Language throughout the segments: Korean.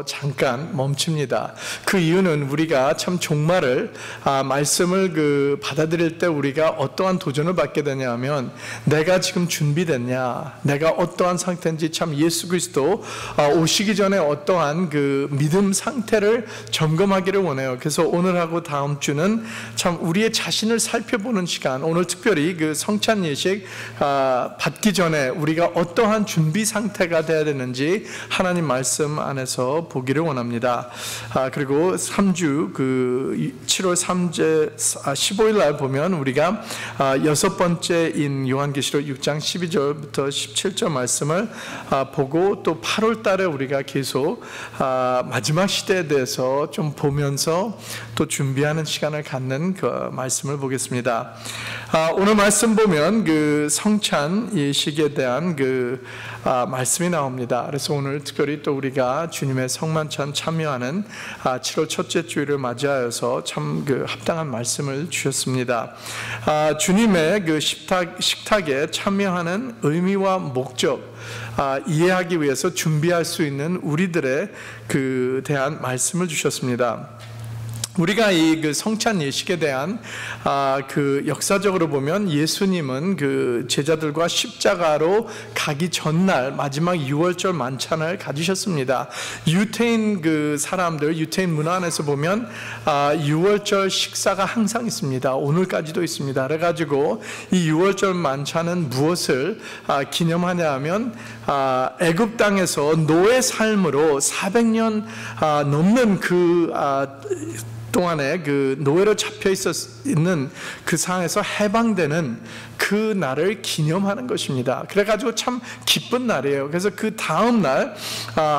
잠깐 멈춥니다. 그 이유는 우리가 참 종말을 말씀을 받아들일 때 우리가 어떠한 도전을 받게 되냐면, 내가 지금 준비됐냐, 내가 어떠한 상태인지 참 예수 그리스도 오시기 전에 어떠한 그 믿음 상태를 점검하기를 원해요. 그래서 오늘하고 다음 주는 참 우리의 자신을 살펴보는 시간, 오늘 특별히 그 성찬 예식 받기 전에 우리가 어떠한 준비 상태가 돼야 되는지 하나님 말씀 안에서 보기를 원합니다. 그리고 3주 7월 15일 날 보면 우리가 여섯 번째인 요한계시록 6장 12절부터 17절 말씀을 보고, 또 8월 달에 우리가 계속 마지막 시대에 대해서 좀 보면서 또 준비하는 시간을 갖는 그 말씀을 보겠습니다. 오늘 말씀 보면 그 성찬 예식에 대한 그 말씀이 나옵니다. 그래서 오늘 특별히 또 우리가 주님의 성만찬 참여하는 7월 첫째 주일을 맞이하여서 참 그 합당한 말씀을 주셨습니다. 주님의 그 식탁에 참여하는 의미와 목적 이해하기 위해서 준비할 수 있는 우리들의 그 대한 말씀을 주셨습니다. 우리가 이 그 성찬 예식에 대한 그 역사적으로 보면 예수님은 그 제자들과 십자가로 가기 전날 마지막 유월절 만찬을 가지셨습니다. 유태인 그 사람들, 유태인 문화 안에서 보면 유월절 식사가 항상 있습니다. 오늘까지도 있습니다. 그래가지고 이 유월절 만찬은 무엇을 기념하냐 하면 애굽 땅에서 노예 삶으로 400년 넘는 그 동안에 그 노예로 잡혀 있는 그 상황에서 해방되는 그 날을 기념하는 것입니다. 그래가지고 참 기쁜 날이에요. 그래서 그 다음 날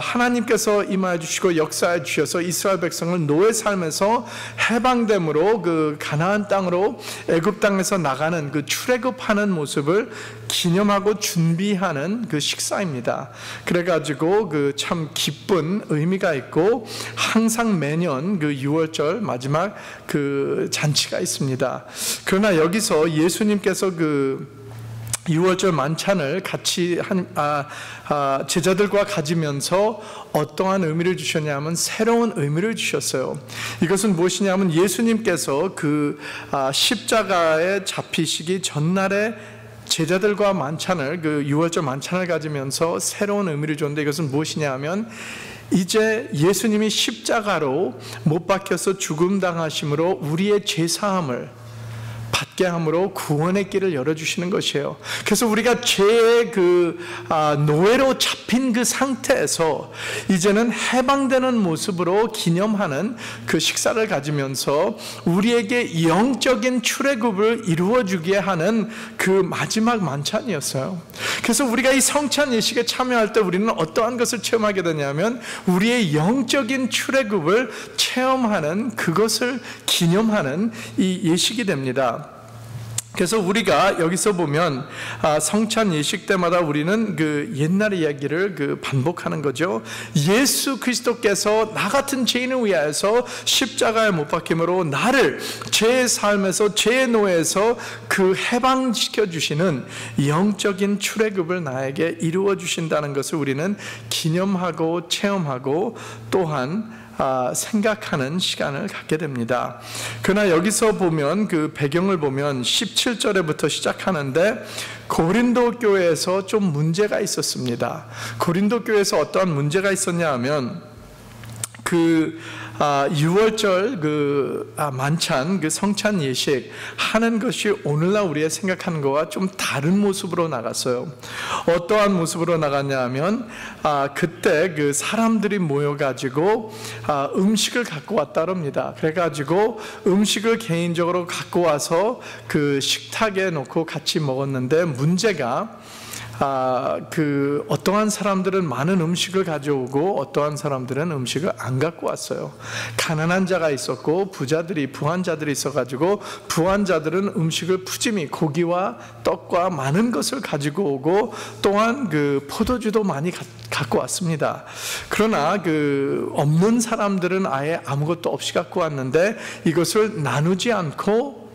하나님께서 임하여 주시고 역사해 주셔서 이스라엘 백성을 노예 삶에서 해방됨으로 그 가나안 땅으로 애굽 땅에서 나가는 그 출애굽하는 모습을 기념하고 준비하는 그 식사입니다. 그래가지고 그 참 기쁜 의미가 있고, 항상 매년 그 6월절 마지막 그 잔치가 있습니다. 그러나 여기서 예수님께서 그 6월절 만찬을 같이 제자들과 가지면서 어떠한 의미를 주셨냐면 새로운 의미를 주셨어요. 이것은 무엇이냐면 예수님께서 그 십자가에 잡히시기 전날에 제자들과 만찬을, 그 6월절 만찬을 가지면서 새로운 의미를 줬는데, 이것은 무엇이냐 하면 이제 예수님이 십자가로 못 박혀서 죽음 당하심으로 우리의 죄사함을 받게 함으로 구원의 길을 열어주시는 것이에요. 그래서 우리가 죄의 그 노예로 잡힌 그 상태에서 이제는 해방되는 모습으로 기념하는 그 식사를 가지면서 우리에게 영적인 출애굽을 이루어주게 하는 그 마지막 만찬이었어요. 그래서 우리가 이 성찬 예식에 참여할 때 우리는 어떠한 것을 체험하게 되냐면 우리의 영적인 출애굽을 체험하는, 그것을 기념하는 이 예식이 됩니다. 그래서 우리가 여기서 보면 성찬 예식 때마다 우리는 그 옛날 이야기를 그 반복하는 거죠. 예수 그리스도께서 나 같은 죄인을 위하여서 십자가에 못 박힘으로 나를 죄의 삶에서, 죄의 노예에서 그 해방시켜 주시는 영적인 출애굽을 나에게 이루어 주신다는 것을 우리는 기념하고 체험하고 또한 생각하는 시간을 갖게 됩니다. 그러나 여기서 보면 그 배경을 보면 17절에부터 시작하는데 고린도 교회에서 좀 문제가 있었습니다. 고린도 교회에서 어떠한 문제가 있었냐 하면 그 6월절 그 만찬, 그 성찬 예식 하는 것이 오늘날 우리가 생각하는 것과 좀 다른 모습으로 나갔어요. 어떠한 모습으로 나갔냐 하면 그때 그 사람들이 모여가지고 음식을 갖고 왔다 합니다. 그래가지고 음식을 개인적으로 갖고 와서 그 식탁에 놓고 같이 먹었는데, 문제가 그 어떠한 사람들은 많은 음식을 가져오고 어떠한 사람들은 음식을 안 갖고 왔어요. 가난한 자가 있었고 부한 자들이 있어가지고 부한 자들은 음식을 푸짐히 고기와 떡과 많은 것을 가지고 오고, 또한 그 포도주도 많이 갖고 왔습니다. 그러나 그 없는 사람들은 아예 아무것도 없이 갖고 왔는데 이것을 나누지 않고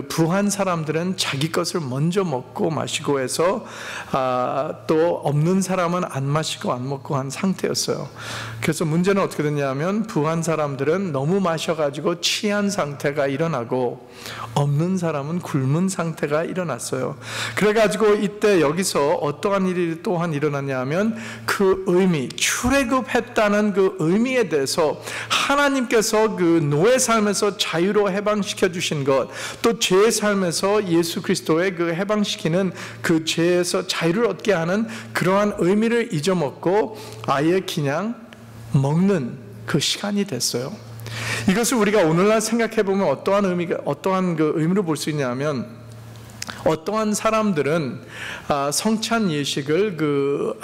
부한 사람들은 자기 것을 먼저 먹고 마시고 해서 또 없는 사람은 안 마시고 안 먹고 한 상태였어요. 그래서 문제는 어떻게 됐냐면 부한 사람들은 너무 마셔가지고 취한 상태가 일어나고 없는 사람은 굶은 상태가 일어났어요. 그래가지고 이때 여기서 어떠한 일이 또한 일어났냐면 그 의미, 출애굽했다는 그 의미에 대해서 하나님께서 그 노예 삶에서 자유로 해방시켜 주신 것, 또 죄의 삶에서 예수 그리스도의 그 해방시키는 그 죄에서 자유를 얻게 하는 그러한 의미를 잊어먹고 아예 그냥 먹는 그 시간이 됐어요. 이것을 우리가 오늘날 생각해 보면 어떠한 그 의미로 볼 수 있냐면, 어떠한 사람들은 성찬 예식을 그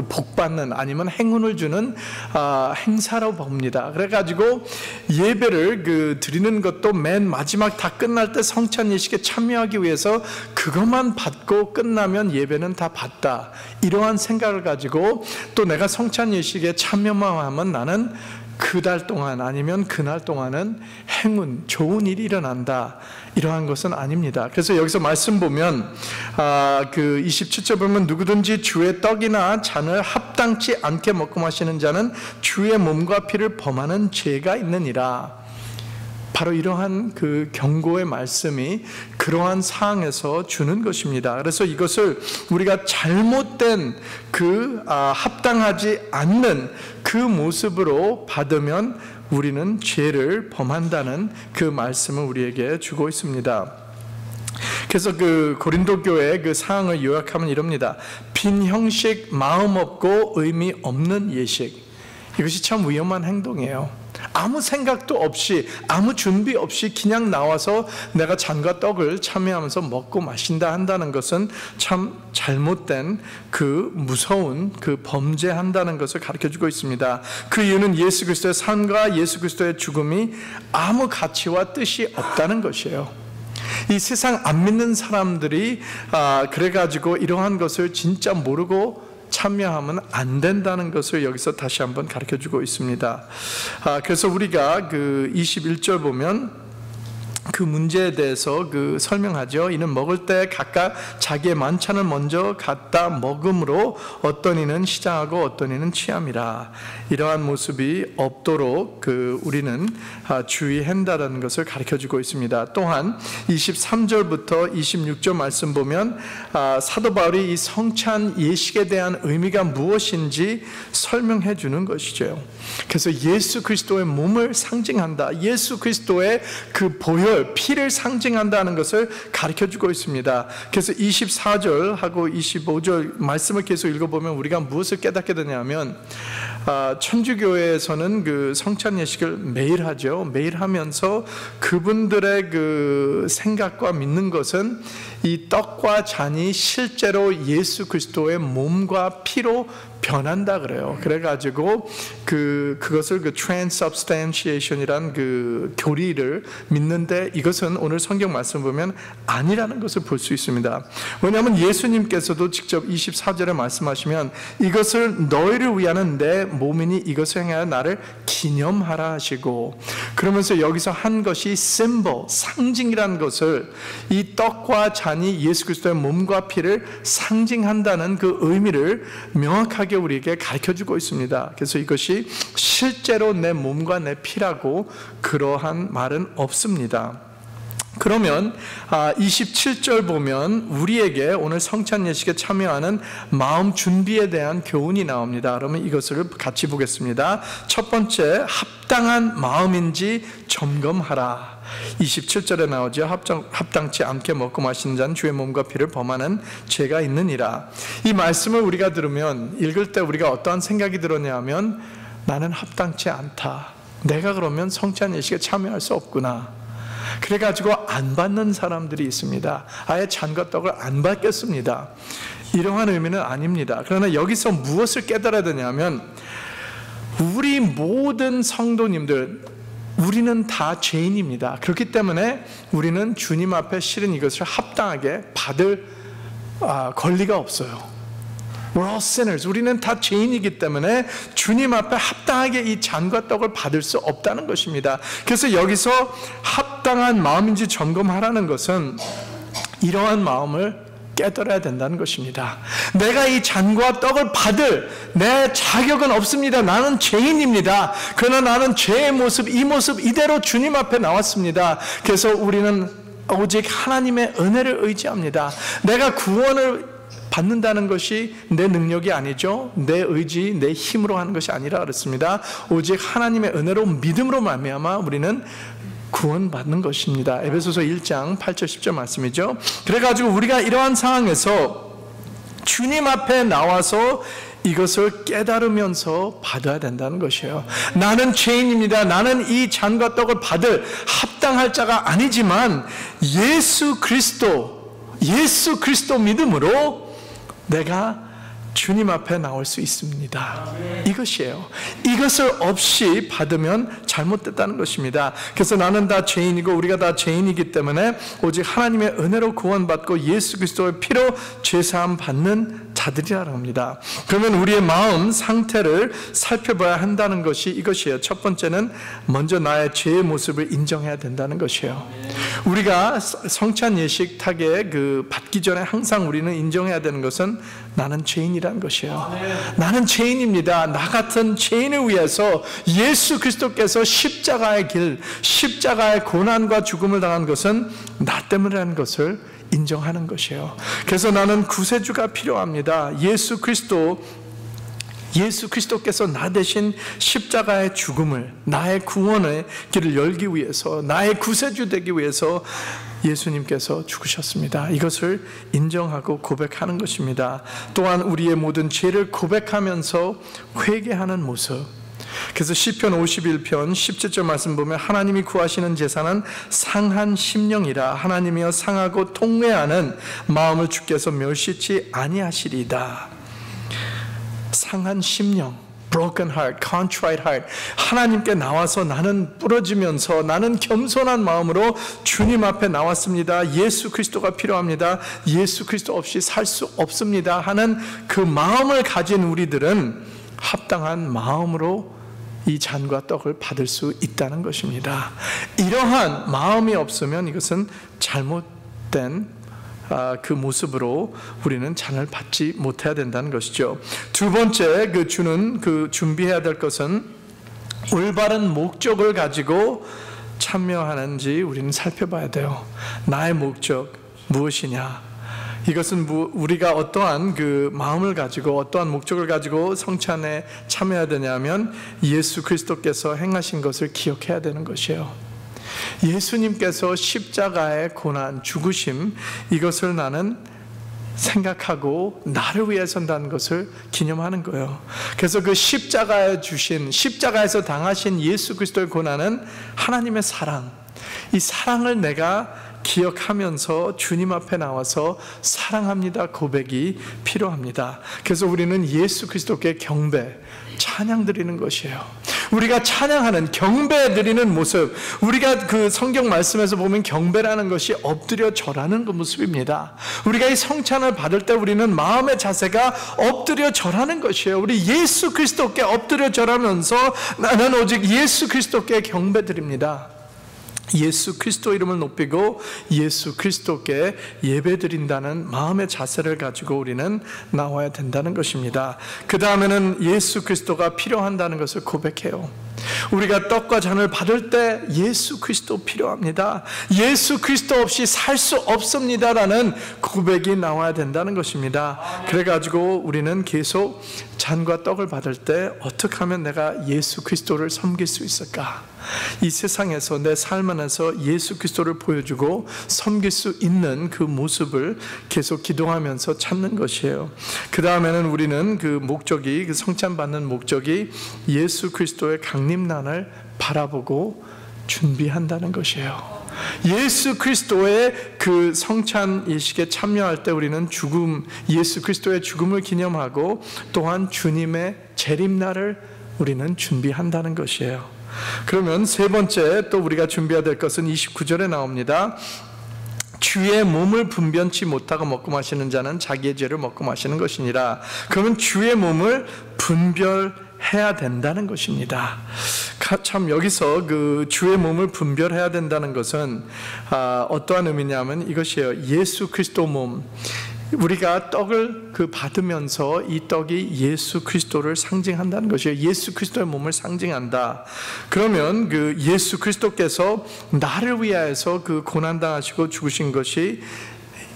복받는 아니면 행운을 주는 행사로 봅니다. 그래가지고 예배를 드리는 것도 맨 마지막 다 끝날 때 성찬 예식에 참여하기 위해서 그것만 받고 끝나면 예배는 다 받다, 이러한 생각을 가지고 또 내가 성찬 예식에 참여만 하면 나는 그달 동안 아니면 그날 동안은 행운, 좋은 일이 일어난다, 이러한 것은 아닙니다. 그래서 여기서 말씀 보면 그 27절 보면 누구든지 주의 떡이나 잔을 합당치 않게 먹고 마시는 자는 주의 몸과 피를 범하는 죄가 있느니라. 바로 이러한 그 경고의 말씀이 그러한 상황에서 주는 것입니다. 그래서 이것을 우리가 잘못된 합당하지 않는 그 모습으로 받으면 우리는 죄를 범한다는 그 말씀을 우리에게 주고 있습니다. 그래서 그 고린도 교회의 그 상황을 요약하면 이럽니다. 빈 형식, 마음 없고 의미 없는 예식. 이것이 참 위험한 행동이에요. 아무 생각도 없이, 아무 준비 없이 그냥 나와서 내가 잔과 떡을 참여하면서 먹고 마신다 한다는 것은 참 잘못된 그 무서운 그 범죄한다는 것을 가르쳐주고 있습니다. 그 이유는 예수 그리스도의 삶과 예수 그리스도의 죽음이 아무 가치와 뜻이 없다는 것이에요. 이 세상 안 믿는 사람들이 그래가지고 이러한 것을 진짜 모르고 참여하면 안 된다는 것을 여기서 다시 한번 가르쳐주고 있습니다. 그래서 우리가 그 21절 보면 그 문제에 대해서 설명하죠. 이는 먹을 때 각각 자기의 만찬을 먼저 갖다 먹음으로 어떤 이는 시장하고 어떤 이는 취함이라. 이러한 모습이 없도록 우리는 주의한다는 것을 가르쳐주고 있습니다. 또한 23절부터 26절 말씀 보면 사도 바울이 이 성찬 예식에 대한 의미가 무엇인지 설명해 주는 것이죠. 그래서 예수 그리스도의 몸을 상징한다, 예수 그리스도의 그 보혈, 피를 상징한다는 것을 가르쳐주고 있습니다. 그래서 24절하고 25절 말씀을 계속 읽어보면 우리가 무엇을 깨닫게 되냐면, 천주교회에서는 그 성찬 예식을 매일 하죠. 매일 하면서 그분들의 그 생각과 믿는 것은 이 떡과 잔이 실제로 예수 그리스도의 몸과 피로 변한다 그래요. 그래가지고 그것을 transubstantiation이란 그 교리를 믿는데, 이것은 오늘 성경 말씀 보면 아니라는 것을 볼 수 있습니다. 왜냐하면 예수님께서도 직접 24절에 말씀하시면 이것을 너희를 위하는 내 몸이니 이것을 행하여 나를 기념하라 하시고, 그러면서 여기서 한 것이 symbol, 상징이라는 것을, 이 떡과 잔이 예수 그리스도의 몸과 피를 상징한다는 그 의미를 명확하게 우리에게 가르쳐주고 있습니다. 그래서 이것이 실제로 내 몸과 내 피라고 그러한 말은 없습니다. 그러면 27절 보면 우리에게 오늘 성찬 예식에 참여하는 마음 준비에 대한 교훈이 나옵니다. 그러면 이것을 같이 보겠습니다. 첫 번째, 합당한 마음인지 점검하라. 27절에 나오죠. 합당치 않게 먹고 마시는 자는 주의 몸과 피를 범하는 죄가 있느니라. 이 말씀을 우리가 들으면, 읽을 때 우리가 어떠한 생각이 들었냐면, 나는 합당치 않다, 내가 그러면 성찬 예식에 참여할 수 없구나, 그래가지고 안 받는 사람들이 있습니다. 아예 잔과 떡을 안 받겠습니다. 이러한 의미는 아닙니다. 그러나 여기서 무엇을 깨달아야 되냐면, 우리 모든 성도님들, 우리는 다 죄인입니다. 그렇기 때문에 우리는 주님 앞에 실은 이것을 합당하게 받을 권리가 없어요. We're all sinners. 우리는 다 죄인이기 때문에 주님 앞에 합당하게 이 잔과 떡을 받을 수 없다는 것입니다. 그래서 여기서 합당한 마음인지 점검하라는 것은 이러한 마음을 깨달아야 된다는 것입니다. 내가 이 잔과 떡을 받을 내 자격은 없습니다. 나는 죄인입니다. 그러나 나는 죄의 모습, 이 모습 이대로 주님 앞에 나왔습니다. 그래서 우리는 오직 하나님의 은혜를 의지합니다. 내가 구원을 받는다는 것이 내 능력이 아니죠. 내 의지, 내 힘으로 하는 것이 아니라 그렇습니다. 오직 하나님의 은혜로 믿음으로 말미암아 우리는 구원받는 것입니다. 에베소서 1장 8절 10절 말씀이죠. 그래가지고 우리가 이러한 상황에서 주님 앞에 나와서 이것을 깨달으면서 받아야 된다는 것이에요. 나는 죄인입니다. 나는 이 잔과 떡을 받을 합당할 자가 아니지만 예수 그리스도 믿음으로 내가 주님 앞에 나올 수 있습니다. 이것이에요. 이것을 없이 받으면 잘못됐다는 것입니다. 그래서 나는 다 죄인이고 우리가 다 죄인이기 때문에 오직 하나님의 은혜로 구원받고 예수 그리스도의 피로 죄사함 받는 자들이라고 합니다. 그러면 우리의 마음 상태를 살펴봐야 한다는 것이 이것이에요. 첫 번째는 먼저 나의 죄의 모습을 인정해야 된다는 것이에요. 우리가 성찬 예식 타계 받기 전에 항상 우리는 인정해야 되는 것은 나는 죄인이라는 것이에요. 나는 죄인입니다. 나 같은 죄인을 위해서 예수 그리스도께서 십자가의 길, 십자가의 고난과 죽음을 당한 것은 나 때문이라는 것을 인정하는 것이에요. 그래서 나는 구세주가 필요합니다. 예수 그리스도께서 나 대신 십자가의 죽음을, 나의 구원의 길을 열기 위해서, 나의 구세주 되기 위해서 예수님께서 죽으셨습니다. 이것을 인정하고 고백하는 것입니다. 또한 우리의 모든 죄를 고백하면서 회개하는 모습. 그래서 시편 51편 17절 말씀 보면 하나님이 구하시는 제사는 상한 심령이라 하나님이여 상하고 통회하는 마음을 주께서 멸시치 아니하시리다. 상한 심령, broken heart, contrite heart. 하나님께 나와서 나는 부러지면서 나는 겸손한 마음으로 주님 앞에 나왔습니다. 예수 그리스도가 필요합니다. 예수 그리스도 없이 살 수 없습니다 하는 그 마음을 가진 우리들은 합당한 마음으로 이 잔과 떡을 받을 수 있다는 것입니다. 이러한 마음이 없으면 이것은 잘못된 그 모습으로 우리는 잔을 받지 못해야 된다는 것이죠. 두 번째 준비해야 될 것은 올바른 목적을 가지고 참여하는지 우리는 살펴봐야 돼요. 나의 목적 무엇이냐? 이것은 우리가 어떠한 마음을 가지고 어떠한 목적을 가지고 성찬에 참여해야 되냐면 예수 그리스도께서 행하신 것을 기억해야 되는 것이에요. 예수님께서 십자가의 고난, 죽으심, 이것을 나는 생각하고 나를 위해 선다는 것을 기념하는 거예요. 그래서 그 십자가에서 당하신 예수 그리스도의 고난은 하나님의 사랑, 이 사랑을 내가 기억하면서 주님 앞에 나와서 사랑합니다 고백이 필요합니다. 그래서 우리는 예수 그리스도께 경배, 찬양 드리는 것이에요. 우리가 찬양하는, 경배 드리는 모습, 우리가 성경 말씀에서 보면 경배라는 것이 엎드려 절하는 그 모습입니다. 우리가 이 성찬을 받을 때 우리는 마음의 자세가 엎드려 절하는 것이에요. 우리 예수 그리스도께 엎드려 절하면서 나는 오직 예수 그리스도께 경배 드립니다. 예수 그리스도 이름을 높이고 예수 그리스도께 예배드린다는 마음의 자세를 가지고 우리는 나와야 된다는 것입니다. 그 다음에는 예수 그리스도가 필요한다는 것을 고백해요. 우리가 떡과 잔을 받을 때 예수 그리스도 필요합니다. 예수 그리스도 없이 살 수 없습니다라는 고백이 나와야 된다는 것입니다. 그래가지고 우리는 계속 잔과 떡을 받을 때 어떻게 하면 내가 예수 그리스도를 섬길 수 있을까? 이 세상에서 내 삶 안에서 예수 그리스도를 보여주고 섬길 수 있는 그 모습을 계속 기도하면서 찾는 것이에요. 그 다음에는 우리는 그 성찬 받는 목적이 예수 그리스도의 강림난을 바라보고 준비한다는 것이에요. 예수 그리스도의 그 성찬 예식에 참여할 때 우리는 예수 그리스도의 죽음을 기념하고 또한 주님의 재림날을 우리는 준비한다는 것이에요. 그러면 세 번째 또 우리가 준비해야 될 것은 29절에 나옵니다. 주의 몸을 분변치 못하고 먹고 마시는 자는 자기의 죄를 먹고 마시는 것이니라. 그러면 주의 몸을 분별해야 된다는 것입니다. 참 여기서 그 주의 몸을 분별해야 된다는 것은 어떠한 의미냐면 이것이에요. 예수 그리스도 몸, 우리가 떡을 받으면서 이 떡이 예수 그리스도를 상징한다는 것이에요. 예수 그리스도의 몸을 상징한다. 그러면 그 예수 그리스도께서 나를 위하여서 그 고난당하시고 죽으신 것이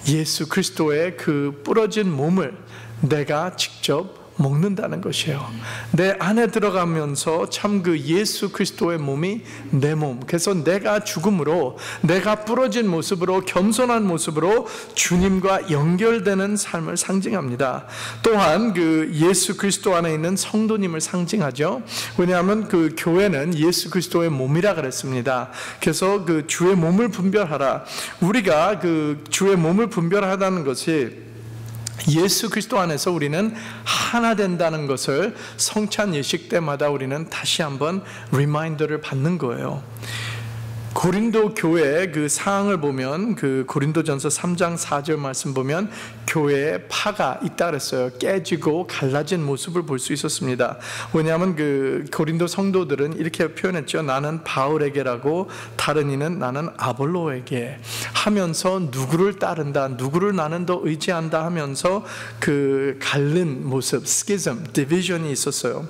예수 그리스도의 그 부러진 몸을 내가 직접 먹는다는 것이에요. 내 안에 들어가면서 참 그 예수 그리스도의 몸이 내 몸, 그래서 내가 죽음으로, 내가 부러진 모습으로, 겸손한 모습으로 주님과 연결되는 삶을 상징합니다. 또한 그 예수 그리스도 안에 있는 성도님을 상징하죠. 왜냐하면 그 교회는 예수 그리스도의 몸이라 그랬습니다. 그래서 그 주의 몸을 분별하라. 우리가 그 주의 몸을 분별하다는 것이 예수 그리스도 안에서 우리는 하나 된다는 것을 성찬 예식 때마다 우리는 다시 한번 리마인더를 받는 거예요. 고린도 교회의 그 상황을 보면, 그 고린도전서 3장 4절 말씀 보면 교회에 파가 있다 그랬어요. 깨지고 갈라진 모습을 볼 수 있었습니다. 왜냐하면 그 고린도 성도들은 이렇게 표현했죠. 나는 바울에게라고, 다른 이는 나는 아볼로에게 하면서 누구를 따른다, 누구를 나는 더 의지한다 하면서 그 갈른 모습, 스키즘, 디비전이 있었어요.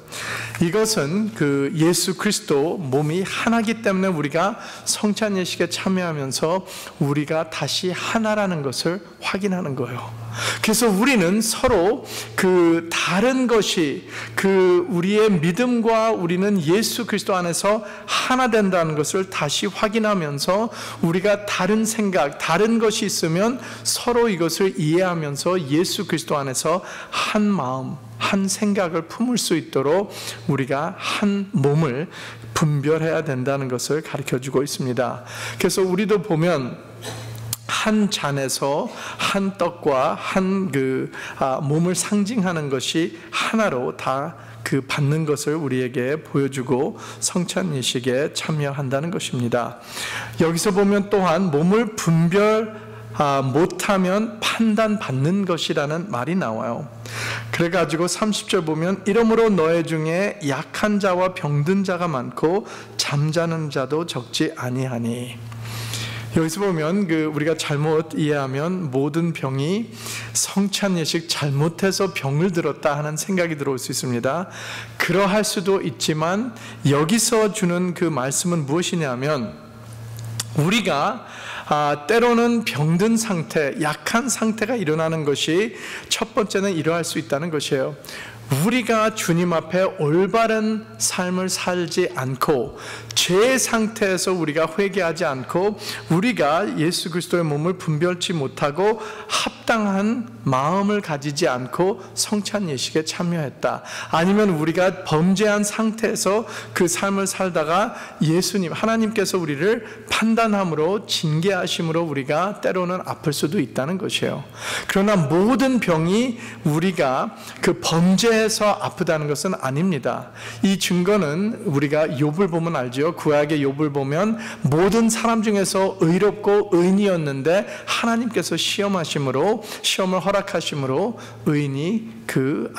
이것은 그 예수 그리스도 몸이 하나이기 때문에 우리가 성찬 예식에 참여하면서 우리가 다시 하나라는 것을 확인하는 거예요. 그래서 우리는 서로 그 다른 것이, 그 우리의 믿음과 우리는 예수 그리스도 안에서 하나 된다는 것을 다시 확인하면서 우리가 다른 생각, 다른 것이 있으면 서로 이것을 이해하면서 예수 그리스도 안에서 한 마음, 한 생각을 품을 수 있도록 우리가 한 몸을 분별해야 된다는 것을 가르쳐주고 있습니다. 그래서 우리도 보면 한 잔에서 한 떡과 한 몸을 상징하는 것이 하나로 다 받는 것을 우리에게 보여주고 성찬 예식에 참여한다는 것입니다. 여기서 보면 또한 몸을 분별 못하면 판단받는 것이라는 말이 나와요. 그래가지고 30절 보면 이러므로 너희 중에 약한 자와 병든 자가 많고 잠자는 자도 적지 아니하니. 여기서 보면 우리가 잘못 이해하면 모든 병이 성찬 예식 잘못해서 병을 들었다 하는 생각이 들어올 수 있습니다. 그러할 수도 있지만 여기서 주는 그 말씀은 무엇이냐면 우리가 때로는 병든 상태, 약한 상태가 일어나는 것이 첫 번째는 이러할 수 있다는 것이에요. 우리가 주님 앞에 올바른 삶을 살지 않고 죄의 상태에서 우리가 회개하지 않고 우리가 예수 그리스도의 몸을 분별치 못하고 합당한 마음을 가지지 않고 성찬 예식에 참여했다. 아니면 우리가 범죄한 상태에서 그 삶을 살다가 예수님, 하나님께서 우리를 판단함으로 징계하심으로 우리가 때로는 아플 수도 있다는 것이에요. 그러나 모든 병이 우리가 그 범죄에서 아프다는 것은 아닙니다. 이 증거는 우리가 욥을 보면 알죠. 구약의 욥을 보면 모든 사람 중에서 의롭고 의인이었는데 하나님께서 시험을 허락하심으로 의인이 그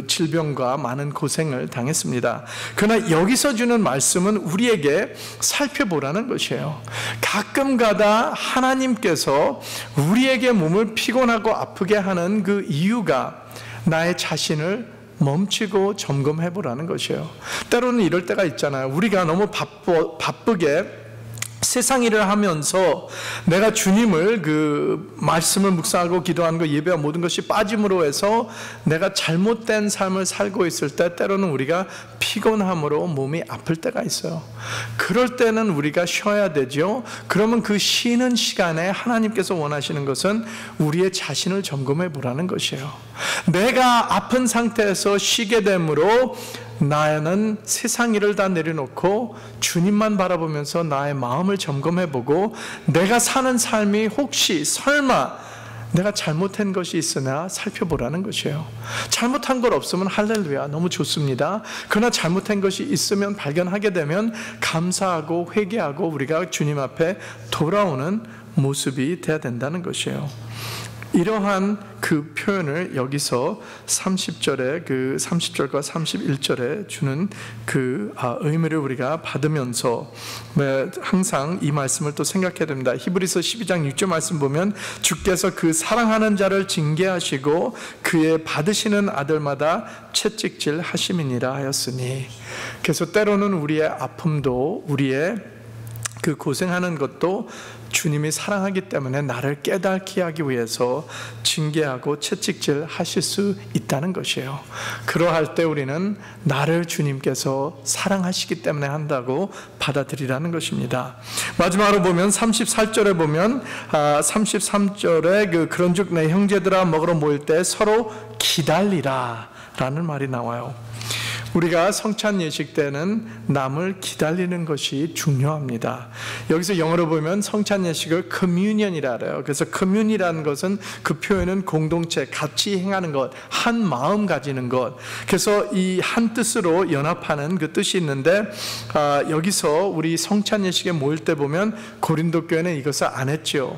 질병과 많은 고생을 당했습니다. 그러나 여기서 주는 말씀은 우리에게 살펴보라는 것이에요. 가끔가다 하나님께서 우리에게 몸을 피곤하고 아프게 하는 그 이유가 나의 자신을 멈추고 점검해 보라는 것이에요. 때로는 이럴 때가 있잖아요. 우리가 너무 바쁘게 세상 일을 하면서 내가 주님을 말씀을 묵상하고 기도하는 거, 예배와 모든 것이 빠짐으로 해서 내가 잘못된 삶을 살고 있을 때 때로는 우리가 피곤함으로 몸이 아플 때가 있어요. 그럴 때는 우리가 쉬어야 되죠. 그러면 그 쉬는 시간에 하나님께서 원하시는 것은 우리의 자신을 점검해 보라는 것이에요. 내가 아픈 상태에서 쉬게 되므로 나는 세상 일을 다 내려놓고 주님만 바라보면서 나의 마음을 점검해보고 내가 사는 삶이 혹시 설마 내가 잘못한 것이 있으나 살펴보라는 것이에요. 잘못한 것 없으면 할렐루야, 너무 좋습니다. 그러나 잘못한 것이 있으면 발견하게 되면 감사하고 회개하고 우리가 주님 앞에 돌아오는 모습이 돼야 된다는 것이에요. 이러한 그 표현을 여기서 30절에 30절과 31절에 주는 그 의미를 우리가 받으면서 항상 이 말씀을 또 생각해야 됩니다. 히브리서 12장 6절 말씀 보면 주께서 그 사랑하는 자를 징계하시고 그의 받으시는 아들마다 채찍질 하심이니라 하였으니, 그래서 때로는 우리의 아픔도 우리의 그 고생하는 것도 주님이 사랑하기 때문에 나를 깨닫게 하기 위해서 징계하고 채찍질 하실 수 있다는 것이에요. 그러할 때 우리는 나를 주님께서 사랑하시기 때문에 한다고 받아들이라는 것입니다. 마지막으로 보면 34절에 보면 33절에 그런즉 내 형제들아 먹으러 모일 때 서로 기다리라 라는 말이 나와요. 우리가 성찬 예식 때는 남을 기다리는 것이 중요합니다. 여기서 영어로 보면 성찬 예식을 communion이라 해요. 그래서 commun이라는 것은 그 표현은 공동체, 같이 행하는 것, 한 마음 가지는 것. 그래서 이 한 뜻으로 연합하는 그 뜻이 있는데, 여기서 우리 성찬 예식에 모일 때 보면 고린도 교회는 이것을 안 했죠.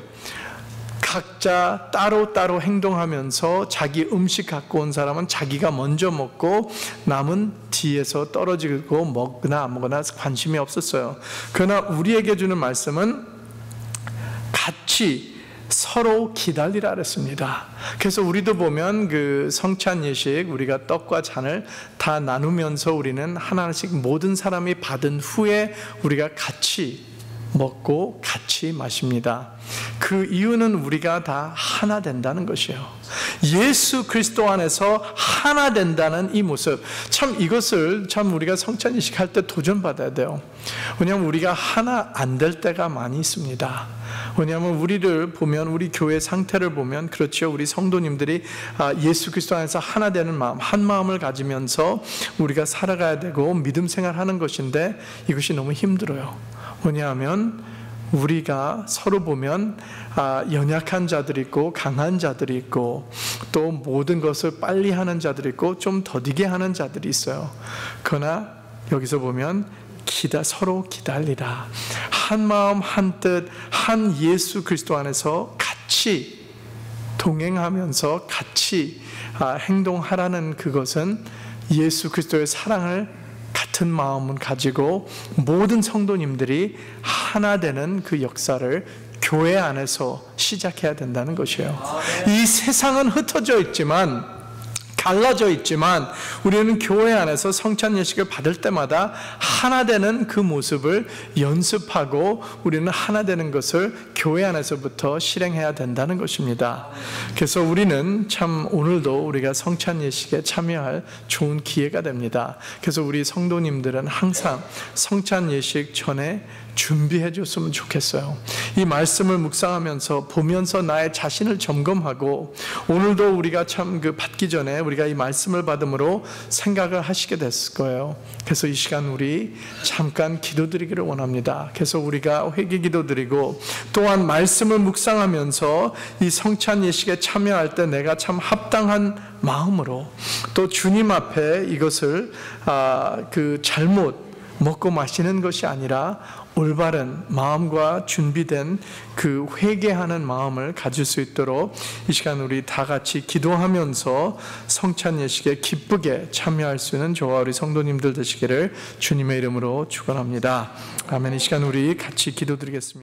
각자 따로따로 행동하면서 자기 음식 갖고 온 사람은 자기가 먼저 먹고 남은 뒤에서 떨어지고 먹거나 안 먹거나 관심이 없었어요. 그러나 우리에게 주는 말씀은 같이 서로 기다리라 그랬습니다. 그래서 우리도 보면 그 성찬 예식 우리가 떡과 잔을 다 나누면서 우리는 하나씩 모든 사람이 받은 후에 우리가 같이 먹고 같이 마십니다. 그 이유는 우리가 다 하나 된다는 것이에요. 예수 그리스도 안에서 하나 된다는 이 모습, 참 이것을 참 우리가 성찬 예식 할 때 도전받아야 돼요. 왜냐하면 우리가 하나 안 될 때가 많이 있습니다. 왜냐하면 우리를 보면, 우리 교회 상태를 보면 그렇죠. 우리 성도님들이 예수 그리스도 안에서 하나 되는 마음, 한 마음을 가지면서 우리가 살아가야 되고 믿음 생활하는 것인데 이것이 너무 힘들어요. 왜냐하면 우리가 서로 보면 연약한 자들이 있고 강한 자들이 있고 또 모든 것을 빨리 하는 자들이 있고 좀 더디게 하는 자들이 있어요. 그러나 여기서 보면 서로 기다리라, 한 마음 한 뜻 한 예수 그리스도 안에서 같이 동행하면서 같이 행동하라는 그것은 예수 그리스도의 사랑을 같은 마음을 가지고 모든 성도님들이 하나 되는 그 역사를 교회 안에서 시작해야 된다는 것이에요. 이 세상은 흩어져 있지만, 갈라져 있지만 우리는 교회 안에서 성찬 예식을 받을 때마다 하나 되는 그 모습을 연습하고 우리는 하나 되는 것을 교회 안에서부터 실행해야 된다는 것입니다. 그래서 우리는 참 오늘도 우리가 성찬 예식에 참여할 좋은 기회가 됩니다. 그래서 우리 성도님들은 항상 성찬 예식 전에 준비해 줬으면 좋겠어요. 이 말씀을 묵상하면서 보면서 나의 자신을 점검하고, 오늘도 우리가 참 받기 전에 우리가 이 말씀을 받음으로 생각을 하시게 됐을 거예요. 그래서 이 시간 우리 잠깐 기도드리기를 원합니다. 그래서 우리가 회개 기도드리고 또한 말씀을 묵상하면서 이 성찬 예식에 참여할 때 내가 참 합당한 마음으로 또 주님 앞에 이것을 잘못 먹고 마시는 것이 아니라 올바른 마음과 준비된 그 회개하는 마음을 가질 수 있도록 이 시간 우리 다 같이 기도하면서 성찬 예식에 기쁘게 참여할 수 있는 저와 우리 성도님들 되시기를 주님의 이름으로 축원합니다. 아멘. 이 시간 우리 같이 기도드리겠습니다.